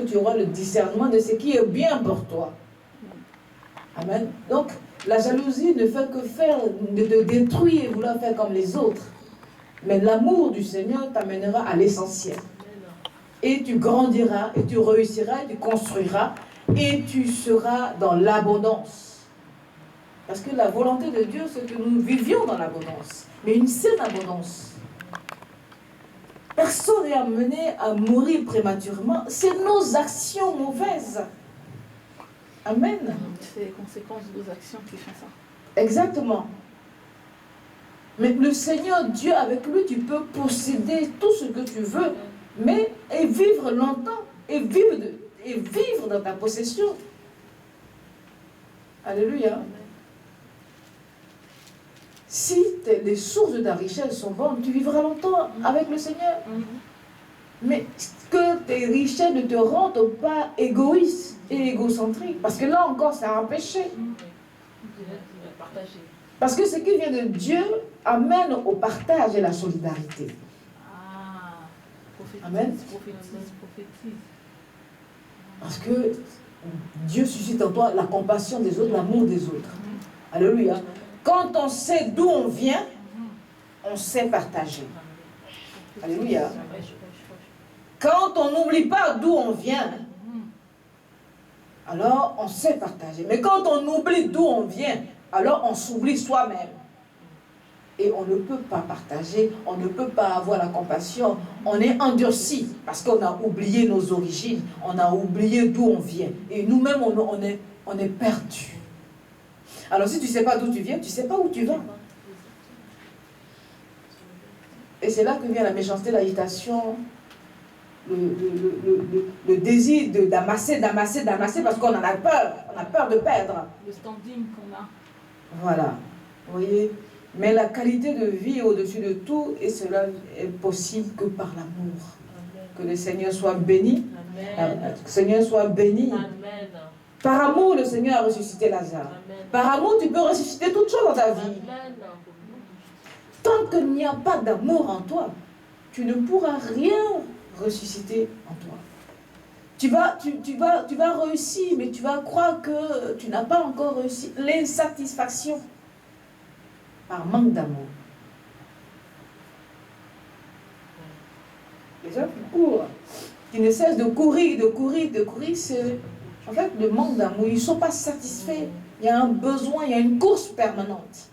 tu auras le discernement de ce qui est bien pour toi. Amen. Donc, la jalousie ne fait que de te détruire et vouloir faire comme les autres. Mais l'amour du Seigneur t'amènera à l'essentiel. Et tu grandiras, et tu réussiras, et tu construiras, et tu seras dans l'abondance. Parce que la volonté de Dieu, c'est que nous vivions dans l'abondance. Mais une saine abondance. Personne n'est amené à mourir prématurément. C'est nos actions mauvaises. Amen. C'est les conséquences de nos actions qui font ça. Exactement. Mais le Seigneur, Dieu, avec lui, tu peux posséder tout ce que tu veux, mais et vivre longtemps, et vivre dans ta possession. Alléluia. Si les sources de ta richesse sont bonnes, tu vivras longtemps avec le Seigneur. Mais que tes richesses ne te rendent pas égoïste et égocentrique. Parce que là encore, c'est un péché. Parce que ce qui vient de Dieu amène au partage et la solidarité. Amen. Parce que Dieu suscite en toi la compassion des autres, l'amour des autres. Alléluia. Quand on sait d'où on vient, on sait partager. Alléluia. Quand on n'oublie pas d'où on vient, alors on sait partager. Mais quand on oublie d'où on vient, alors on s'oublie soi-même. Et on ne peut pas partager, on ne peut pas avoir la compassion. On est endurci parce qu'on a oublié nos origines, on a oublié d'où on vient. Et nous-mêmes, on est perdus. Alors si tu ne sais pas d'où tu viens, tu ne sais pas où tu vas. Et c'est là que vient la méchanceté, l'agitation, le désir d'amasser parce qu'on en a peur. On a peur de perdre. Le standing qu'on a. Voilà. Vous voyez? Mais la qualité de vie est au-dessus de tout et cela est possible que par l'amour. Que le Seigneur soit béni. Amen. Que le Seigneur soit béni. Amen. Par amour, le Seigneur a ressuscité Lazare. Amen. Par amour, tu peux ressusciter toutes choses dans ta vie. Amen. Tant qu'il n'y a pas d'amour en toi, tu ne pourras rien ressusciter en toi. Tu vas réussir, mais tu vas croire que tu n'as pas encore réussi. L'insatisfaction par manque d'amour. Les gens qui courent, qui ne cessent de courir, c'est en fait le manque d'amour. Ils ne sont pas satisfaits. Il y a un besoin, il y a une course permanente.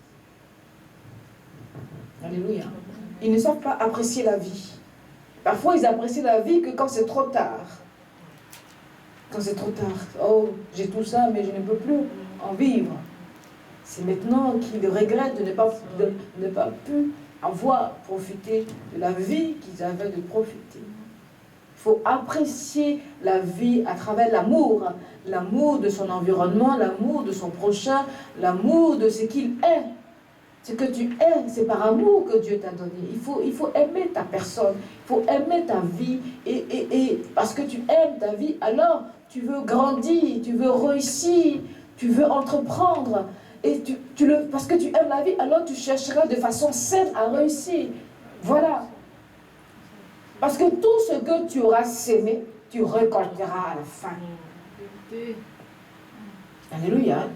Alléluia. Ils ne savent pas apprécier la vie. Parfois, ils apprécient la vie que quand c'est trop tard. Quand c'est trop tard. Oh, j'ai tout ça, mais je ne peux plus en vivre. C'est maintenant qu'ils regrettent de ne pas pu avoir profité de la vie qu'ils avaient de profiter. Il faut apprécier la vie à travers l'amour. L'amour de son environnement, l'amour de son prochain, l'amour de ce qu'il est. Ce que tu es, c'est par amour que Dieu t'a donné. Il faut aimer ta personne, il faut aimer ta vie. Et parce que tu aimes ta vie, alors tu veux grandir, tu veux réussir, tu veux entreprendre. Et parce que tu aimes la vie, alors tu chercheras de façon saine à réussir. Voilà. Parce que tout ce que tu auras sémé, tu récolteras à la fin. Alléluia.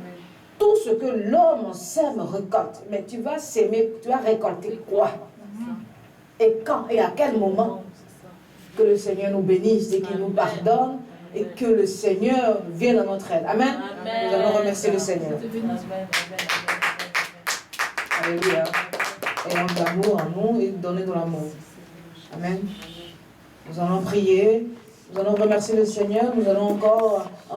Tout ce que l'homme sème récolte. Mais tu vas s'aimer, tu vas récolter quoi? Et quand et à quel moment? Que le Seigneur nous bénisse et qu'il nous pardonne et que le Seigneur vienne à notre aide. Amen. Amen. Nous allons remercier le Seigneur. Alléluia. Ayons de l'amour en nous et donner de l'amour. Amen. Nous allons prier. Nous allons remercier le Seigneur. Nous allons encore...